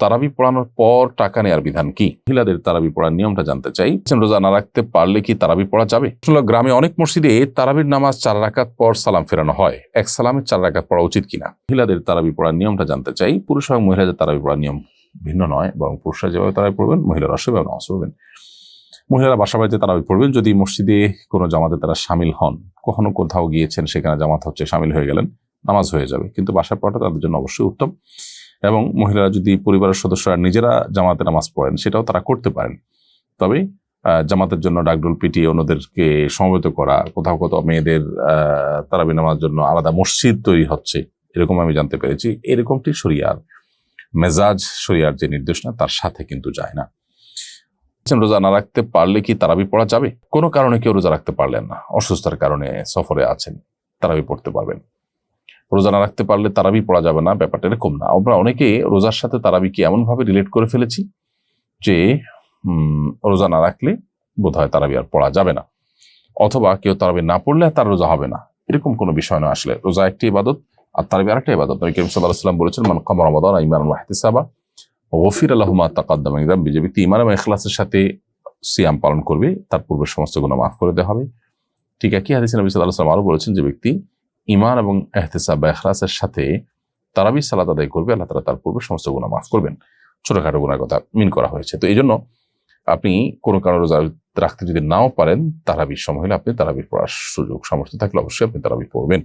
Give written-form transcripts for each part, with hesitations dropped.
তারাবি পড়ানোর পর টাকা নেওয়ার বিধান কি? মহিলাদের তারাবি পড়ার নিয়মটা জানতে চাই। রোজা না রাখতে পারলে কি তারাবি পড়া যাবে? আসলে গ্রামে অনেক মসজিদে তারাবির নামাজ 4 রাকাত পর সালাম ফেরানো হয়। এক সালামে 4 রাকাত পড়া উচিত কিনা? মহিলাদের তারাবি পড়ার নিয়মটা জানতে চাই। পুরুষ এবং মহিলাদের তারাবি পড়ার নিয়ম ভিন্ন নয়, বরং পুরুষরা যেভাবে তারাবি পড়বেন মহিলারা সেভাবে নামাজ পড়বেন। মহিলারা বাসা বাড়িতে তারাবি পড়বেন যদি মসজিদে কোনো জামাতে তারা সামিল হন। কখনো কোথাও গিয়েছেন, সেখানে জামাত হচ্ছে, সামিল হয়ে গেলেন, নামাজ হয়ে যাবে। কিন্তু বাসায় পড়াটা তাদের জন্য অবশ্যই উত্তম। এবং মহিলারা যদি পরিবারের সদস্যরা নিজেরা জামাতে নামাজ পড়েন সেটাও তারা করতে পারেন। তবে জামাতের জন্য ডাকডোল পিটিয়ে অন্যদেরকে সমবেত করা, কোথাও কোথাও মেয়েদের তারাবি নামাজের জন্য আলাদা মসজিদ তৈরি হচ্ছে, এরকম আমি জানতে পেরেছি। এরকমটি শরিয়ার মেজাজ, শরিয়ার যে নির্দেশনা তার সাথে কিন্তু যায় না। রোজা না রাখতে পারলে কি তারাবি পড়া যাবে? কোনো কারণে কেউ রোজা রাখতে পারলেন না, অসুস্থতার কারণে সফরে আছেন, তারাবি পড়তে পারবেন। রোজা না রাখতে পারলে তারাবি পড়া যাবে না, ব্যাপারটা এরকম না। আমরা অনেকে রোজার সাথে তারাবিকে এমন ভাবে রিলেট করে ফেলেছি যে রোজা না রাখলে বোধহয় তারাবি আর পড়া যাবে না, অথবা কেউ তারাবি না পড়লে তার রোজা হবে না। এরকম কোনো বিষয় নয়। আসলে রোজা একটি ইবাদত আর তারাবি আরেকটা ইবাদত। নবী করিম সাল্লাল্লাহু আলাইহি ওয়াসাল্লাম বলেছেন, মান কামা রমাদান ঈমানান ওয়া ইহতিসাবা গফিরা লাহু মা তাকাদ্দামা মিন যামবি। যে ব্যক্তি ঈমান এবং ইখলাসের সাথে সিয়াম পালন করবে তার পূর্বের সমস্ত গুনাহ মাফ করে দেওয়া হবে। ঠিক একই হাদিসে নবী সাল্লাল্লাহু আলাইহি ওয়াসাল্লাম আরো বলেছেন, যে ব্যক্তি ঈমান এবং ইহতিসাব বা ইখলাসের সাথে তারাবি সালাত আদায় করবে, আল্লাহ তাআলা তার পূর্বের সমস্ত গুনাহ মাফ করবেন। ছোটখাটো গুনার কথা মিন করা হয়েছে। তো এই জন্য আপনি কোনো কারণে রোজা রাখতে যদি নাও পারেন, তারাবির সময় হলে আপনি তারাবি পড়ার সুযোগ সামর্থ্য থাকলে অবশ্যই আপনি তারাবি পড়বেন।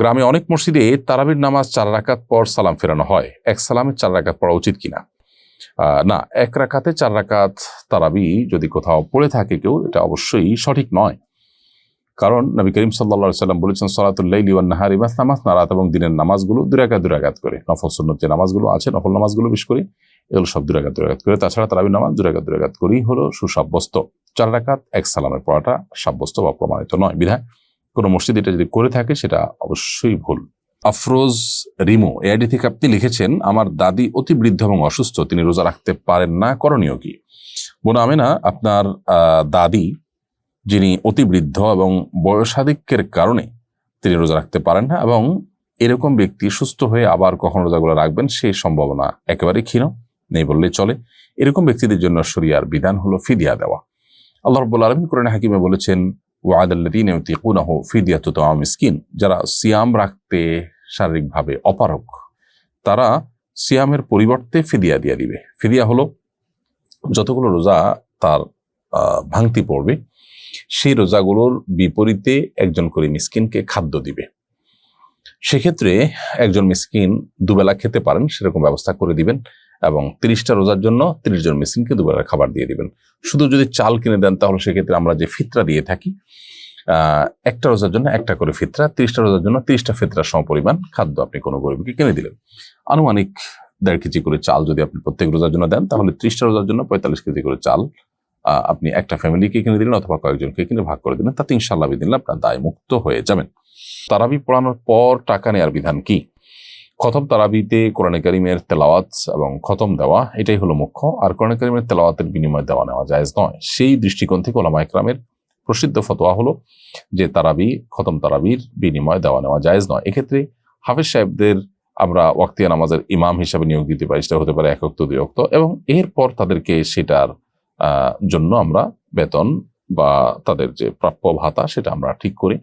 গ্রামে অনেক মসজিদে তারাবির নামাজ 4 রাকাত পর সালাম ফেরানো হয়। এক সালামে 4 রাকাত পড়া উচিত কিনা? না, এক রাকাতে 4 রাকাত তারাবি যদি কোথাও পড়ে থাকে কেউ, এটা অবশ্যই সঠিক নয়। কারণ নবী করিম সাল্লাল্লাহু আলাইহি ওয়াসাল্লাম বলেছেন, সালাতুল লাইলি ওয়ান নাহারি মাসনা মাসনা, রাত এবং দিনের নামাজগুলো 2 রাকাত 2 রাকাত করে। নফল সুন্নত যে নামাজগুলো আছে, নফল নামাজগুলো বিশেষ করে এগুলো সব 2 রাকাত 2 রাকাত করে। তাছাড়া তারাবির নামাজ 2 রাকাত 2 রাকাত করেই হলো সুসাব্যস্ত। 4 রাকাত এক সালামে পড়াটা সাব্যস্ত বা প্রমাণিত নয়। বিধায় কোনো মসজিদ এটা যদি করে থাকে সেটা অবশ্যই ভুল। আফরোজ রিমো এআইডি থেকে আপনি লিখেছেন, আমার দাদি অতি বৃদ্ধ এবং অসুস্থ, তিনি রোজা রাখতে পারেন না, করণীয় কি? বোন আমেনা, আপনার দাদি যিনি অতি বৃদ্ধ এবং বয়সাধিক্যের কারণে তিনি রোজা রাখতে পারেন না, এবং এরকম ব্যক্তি সুস্থ হয়ে আবার কখন রোজাগুলো রাখবেন সেই সম্ভাবনা একেবারেই ক্ষীণ, নেই বললেই চলে। এরকম ব্যক্তিদের জন্য শরিয়ার বিধান হলো ফিদিয়া দেওয়া। আল্লাহ রাব্বুল আলামিন কোরআনে হাকিমে বলেছেন, ওয়া'আলাল্লাযীনা ইউতিকুনাহু ফিদিয়াতু তা'আমু মিসকিন, যারা সিয়াম রাখতে শারীরিকভাবে অপারগ তারা সিয়ামের পরিবর্তে ফিদিয়া দিয়ে দিবে। ফিদিয়া হলো যতগুলো রোজা তার ভাঙতি পড়বে সেই রোজাগুলোর বিপরীতে একজন করে মিসকিনকে খাদ্য দিবে। সেক্ষেত্রে একজন মিসকিন দুবেলা খেতে পারেন সেরকম ব্যবস্থা করে দিবেন, এবং 30টা রোজার জন্য 30 জন মিসকিনকে দুবেলার খাবার দিয়ে দিবেন। শুধু যদি চাল কিনে দেন তাহলে সেক্ষেত্রে আমরা যে ফিতরা দিয়ে থাকি, একটা রোজার জন্য একটা করে ফিতরা, 30টা রোজার জন্য 30টা ফিতরার সমপরিমাণ খাদ্য আপনি কোনো গরিবকে কিনে দিলেন। আনুমানিক 1.5 কেজি করে চাল যদি আপনি প্রত্যেক রোজার জন্য দেন, তাহলে 30টা রোজার জন্য 45 কেজি করে চাল আপনি একটা ফ্যামিলিকে কিনে দিলেন অথবা কয়েকজনকে কিনে ভাগ করে দিলেন, তাতে ইনশাআল্লাহ বিদিনল্লাহ আপনার দায় মুক্ত হয়ে যাবেন। তারাবি পড়ানোর পর টাকা নেওয়ার বিধান কি? খতম তারাবিতে কোরআনে কারিমের তেলাওয়াত এবং খতম দেওয়া এটাই হলো মুখ্য, আর কোরআনে কারিমের তেলাওয়াতের বিনিময়ে দেওয়া নেওয়া জায়েজ নয়। সেই দৃষ্টিকোণ থেকে উলামা ইকরামের প্রসিদ্ধ ফতোয়া হলো যে তারাবি, খতম তারাবির বিনিময়ে দেওয়া নেওয়া জায়েজ নয়। এক্ষেত্রে হাফেজ সাহেবদের আমরা ওয়াক্তিয়া নামাজের ইমাম হিসাবে নিয়োগ দিতে পারি, সেটা হতে পারে 1 ওয়াক্ত 2 ওয়াক্ত, এবং এরপর তাদেরকে সেটার জন্য আমরা বেতন বা তাদের যে প্রাপ্য ভাতা সেটা আমরা ঠিক করি,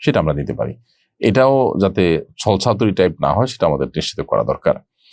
সেটা আমরা দিতে পারি। এটাও যাতে ছলছাতুরি টাইপ না হয় সেটা আমাদের নিশ্চিত করা দরকার।